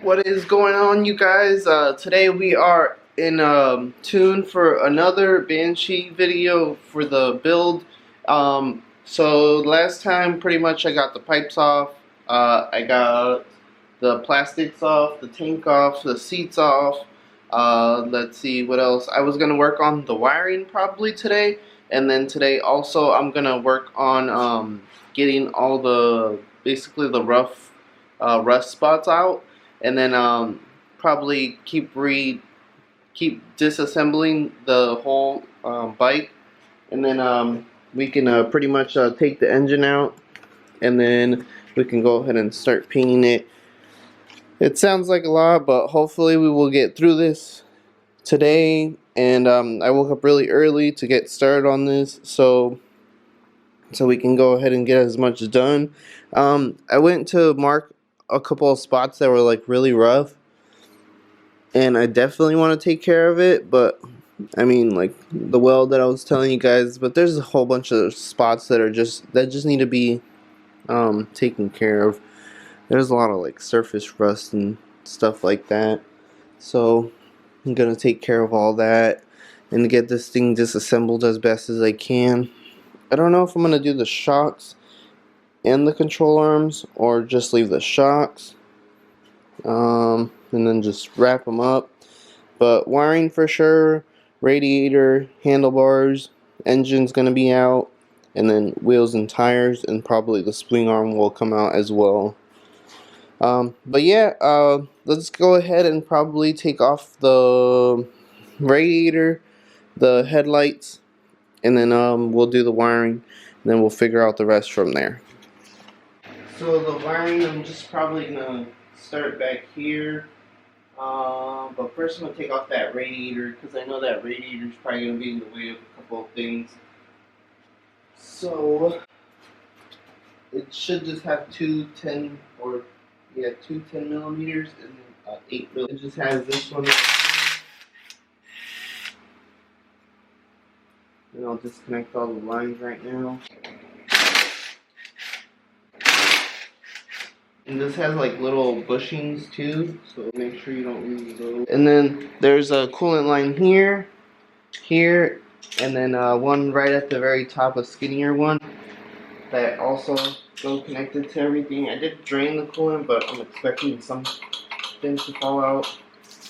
What is going on, you guys? Today we are in tune for another Banshee video for the build. So last time pretty much I got the pipes off, I got the plastics off, the tank off, the seats off. Let's see what else. I was gonna work on the wiring probably today, and then today also I'm gonna work on getting all the basically the rough rust spots out, and then probably keep disassembling the whole bike, and then we can pretty much take the engine out, and then we can go ahead and start painting it. It sounds like a lot, but hopefully we will get through this today. And I woke up really early to get started on this, so we can go ahead and get as much done. I went to mark a couple of spots that were like really rough, and I definitely want to take care of it. But I mean, like the weld that I was telling you guys, but there's a whole bunch of spots that just need to be taken care of. There's a lot of like surface rust and stuff like that, so I'm gonna take care of all that and get this thing disassembled as best as I can. I don't know if I'm gonna do the shocks and the control arms, or just leave the shocks and then just wrap them up. But wiring for sure, radiator, handlebars, engine's gonna be out, and then wheels and tires, and probably the spring arm will come out as well. But yeah, let's go ahead and probably take off the radiator, the headlights, and then we'll do the wiring, and then we'll figure out the rest from there. So the wiring, I'm just probably gonna start back here. But first I'm gonna take off that radiator, because I know that radiator is probably gonna be in the way of a couple of things. So it should just have two 10 millimeters and then 8 millimeters. It just has this one right here. And I'll disconnect all the lines right now. And this has like little bushings too, so make sure you don't lose those. And then there's a coolant line here, here, and then one right at the very top, a skinnier one that also go connected to everything. I did drain the coolant, but I'm expecting some things to fall out.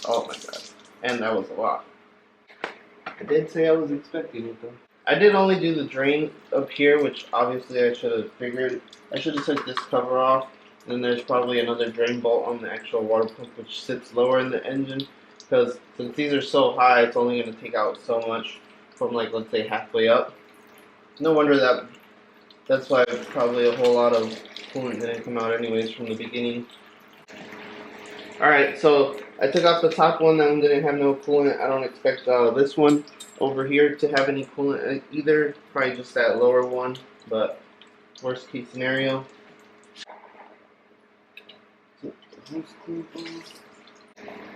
Oh my god. And that was a lot. I did say I was expecting it though. I did only do the drain up here, which obviously I should have figured. I should have took this cover off. And there's probably another drain bolt on the actual water pump, which sits lower in the engine. Because since these are so high, it's only going to take out so much from, like, let's say halfway up. No wonder that's why probably a whole lot of coolant didn't come out anyways from the beginning. Alright, so I took off the top one. That one didn't have no coolant. I don't expect this one over here to have any coolant either. Probably just that lower one, but worst case scenario.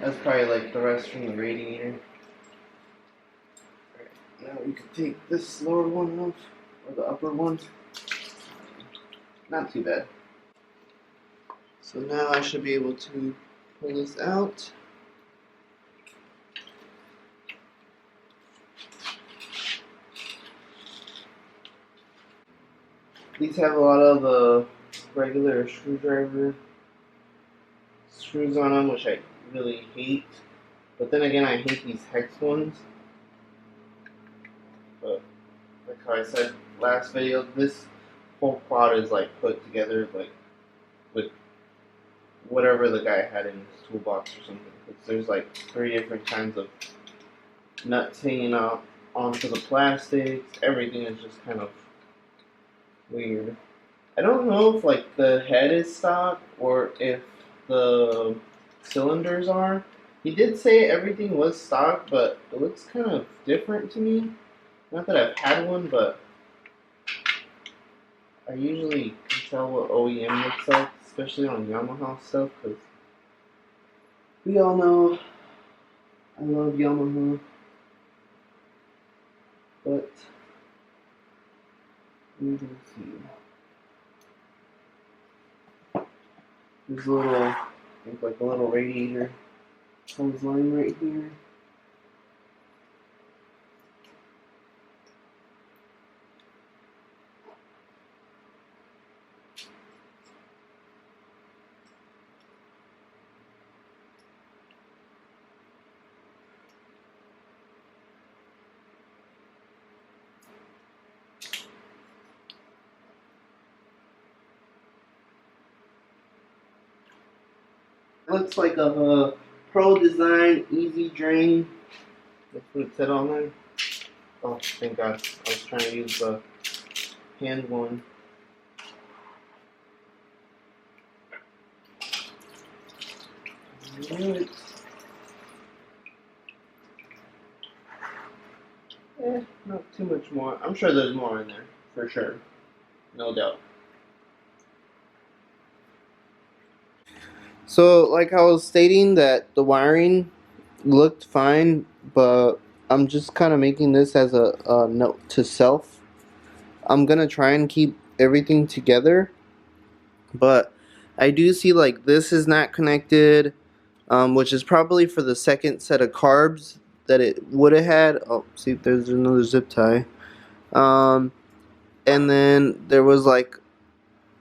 That's probably like the rest from the radiator. Alright, now we can take this lower one off, or the upper one. Not too bad. So now I should be able to pull this out. These have a lot of regular screwdriver screws on them, which I really hate. But then again, I hate these hex ones. But like how I said last video, this whole quad is like put together like with whatever the guy had in his toolbox or something. Because there's like 3 different kinds of nuts hanging out onto the plastics. Everything is just kind of weird. I don't know if like the head is stock or if the cylinders are. He did say everything was stock, but it looks kind of different to me. Not that I've had one, but I usually can tell what OEM looks like, especially on Yamaha stuff, because we all know I love Yamaha. But we can see. There's a little I think like a little radiator hose line right here. Looks like a Pro Design Easy Drain. That's what it said on there. Oh, thank God. I was trying to use the hand one. Alright. Not too much more. I'm sure there's more in there, for sure. No doubt. So, like I was stating, that the wiring looked fine, but I'm just kind of making this as a note to self. I'm gonna try and keep everything together, but I do see like this is not connected, which is probably for the second set of carbs that it would have had. Oh, see, there's another zip tie. And then there was like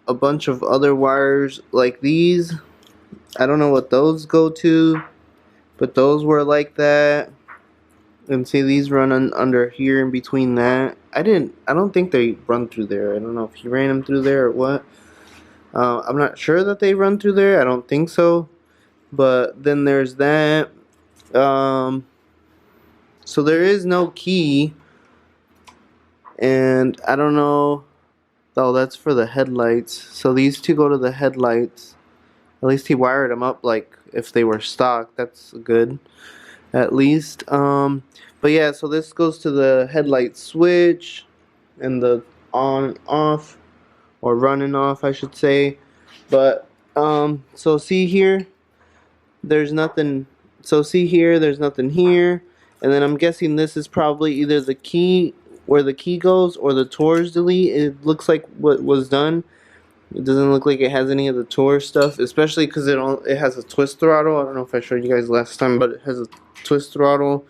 a bunch of other wires like these. I don't know what those go to, but those were like that. And see, these run under here in between that. I don't think they run through there. I don't know if he ran them through there or what. I'm not sure that they run through there. I don't think so. But then there's that. So there is no key. And I don't know. Oh, that's for the headlights. So these two go to the headlights. At least he wired them up like if they were stock. That's good. At least. But yeah, so this goes to the headlight switch and the on off, or running off I should say. But so see here, there's nothing. So see here, there's nothing here. And then I'm guessing this is probably either the key, where the key goes, or the tours delete. It looks like what was done. It doesn't look like it has any of the tour stuff, especially because it has a twist throttle. I don't know if I showed you guys last time, but it has a twist throttle.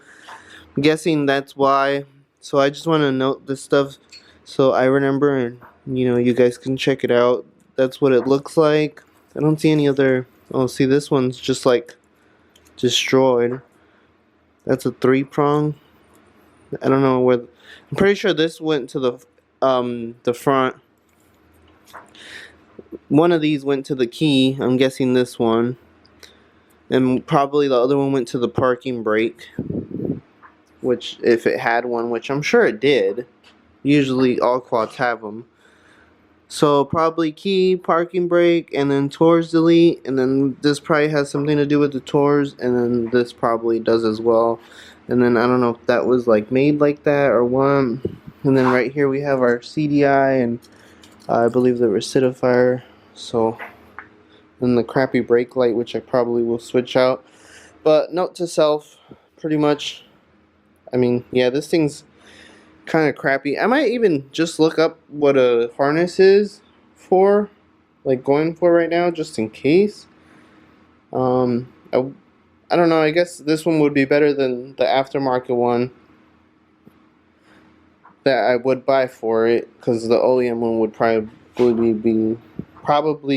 I'm guessing that's why. So I just want to note this stuff so I remember, and you guys can check it out. That's what it looks like. I don't see any other. Oh, see, this one's just like destroyed. That's a 3-prong. I don't know where. I'm pretty sure this went to the front. One of these went to the key. I'm guessing this one. And probably the other one went to the parking brake. Which, if it had one, which I'm sure it did. Usually all quads have them. So probably key, parking brake, and then tours delete. And then this probably has something to do with the tours. And then this probably does as well. And then I don't know if that was like made like that or what. And then right here we have our CDI and I believe the recidifier. So, and the crappy brake light, which I probably will switch out. But note to self, pretty much. I mean, yeah, this thing's kind of crappy. I might even just look up what a harness is for, like going for right now, just in case. I don't know. I guess this one would be better than the aftermarket one that I would buy for it, because the OEM one would probably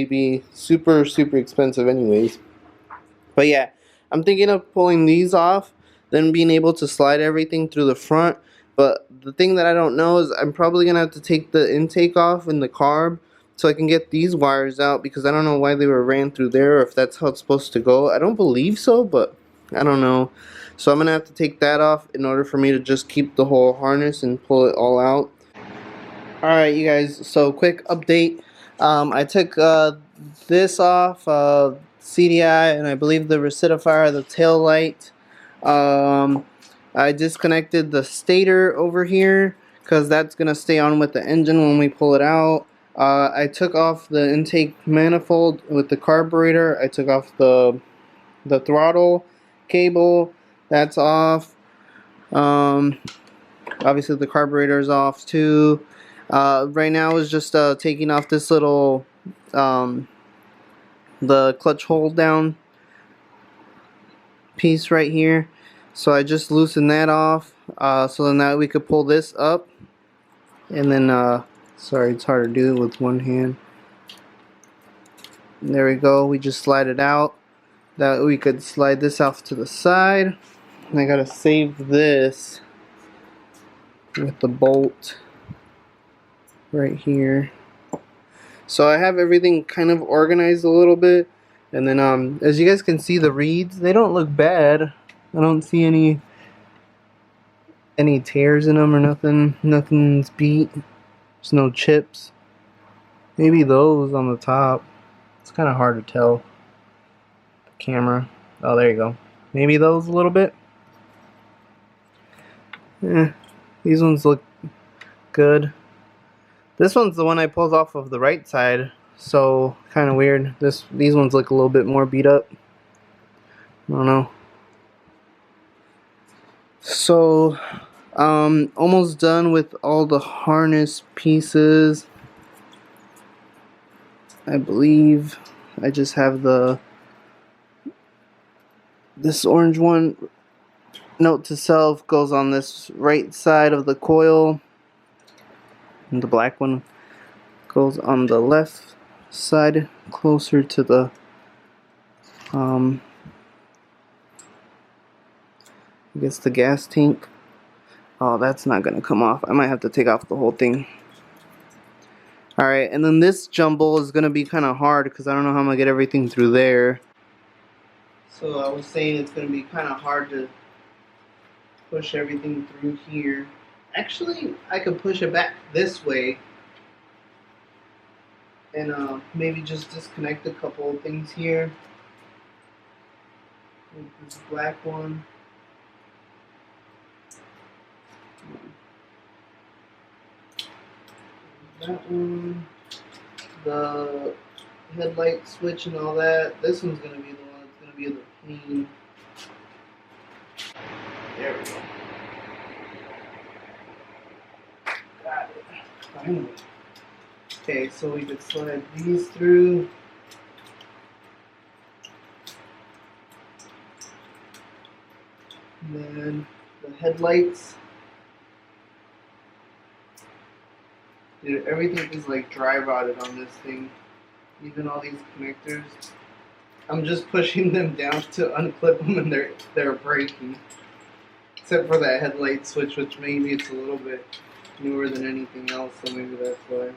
be super expensive anyways. But yeah, I'm thinking of pulling these off, then being able to slide everything through the front. But the thing that I don't know is I'm probably gonna have to take the intake off in the carb so I can get these wires out, because I don't know why they were ran through there, or if that's how it's supposed to go. I don't believe so, but I don't know. So I'm gonna have to take that off in order for me to just keep the whole harness and pull it all out. Alright, you guys, so quick update. I took this off, CDI, and I believe the recidifier, the tail light. I disconnected the stator over here because that's going to stay on with the engine when we pull it out. I took off the intake manifold with the carburetor. I took off the throttle cable. That's off. Obviously the carburetor is off too. Right now is just taking off this little the clutch hold down piece right here. So I just loosened that off. So then now we could pull this up. And then, sorry, it's hard to do it with one hand. And there we go. We just slide it out. That we could slide this off to the side. And I gotta save this with the bolt right here. So I have everything kind of organized a little bit. And then, as you guys can see, the reeds, they don't look bad. I don't see any tears in them or nothing. Nothing's beat. There's no chips. Maybe those on the top. It's kind of hard to tell. The camera. Oh, there you go. Maybe those a little bit. These ones look good. This one's the one I pulled off of the right side, so kind of weird. These ones look a little bit more beat up. I don't know. So, almost done with all the harness pieces. I believe I just have this orange one. Note to self goes on this right side of the coil. And the black one goes on the left side, closer to the I guess the gas tank. Oh, that's not gonna come off. I might have to take off the whole thing. Alright, and then this jumble is gonna be kind of hard because I don't know how I'm gonna get everything through there. So I was saying it's gonna be kind of hard to push everything through here. Actually, I could push it back this way and maybe just disconnect a couple of things here. Like this black one. That one. The headlight switch and all that. This one's going to be the one that's going to be the pain. There we go. Got it. Finally. Okay, so we could slide these through. And then the headlights. Dude, everything is like dry rotted on this thing. Even all these connectors. I'm just pushing them down to unclip them and they're breaking. Except for that headlight switch, which maybe it's a little bit newer than anything else, so maybe that's why.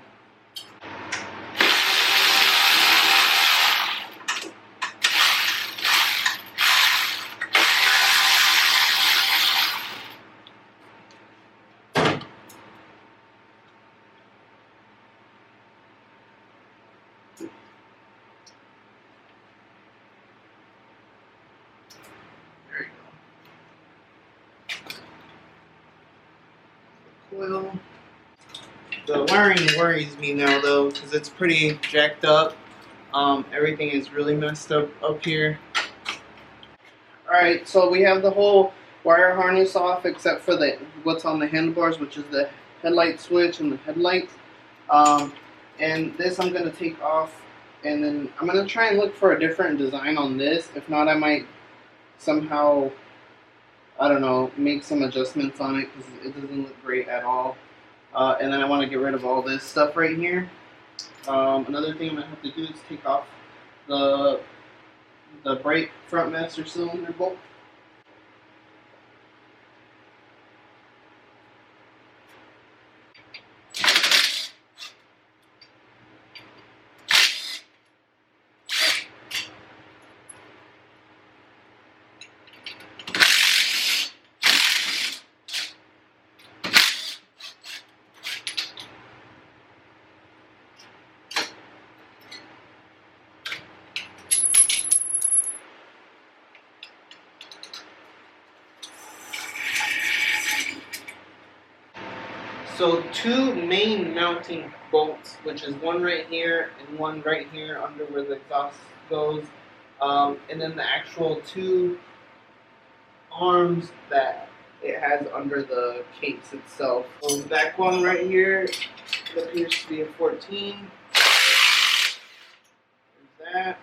Coil. The wiring worries me now though, because it's pretty jacked up. Everything is really messed up here. Alright, so we have the whole wire harness off except for what's on the handlebars, which is the headlight switch and the headlights. And this I'm going to take off, and then I'm going to try and look for a different design on this. If not, I might somehow, I don't know, make some adjustments on it because it doesn't look great at all. And then I want to get rid of all this stuff right here. Another thing I'm going to have to do is take off the brake front master cylinder bolt. So two main mounting bolts, which is one right here and one right here under where the exhaust goes, and then the actual two arms that it has under the case itself. So the back one right here, it appears to be a 14. There's that.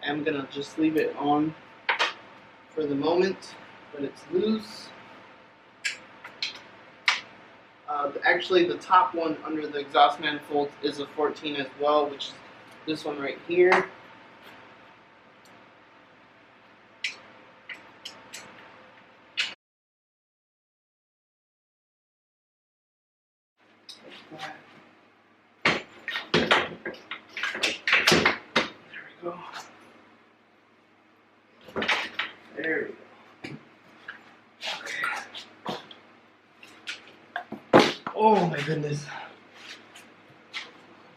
am gonna just leave it on for the moment, but it's loose. Actually, the top one under the exhaust manifold is a 14 as well, which is this one right here. Go. There we go. Okay. Oh my goodness.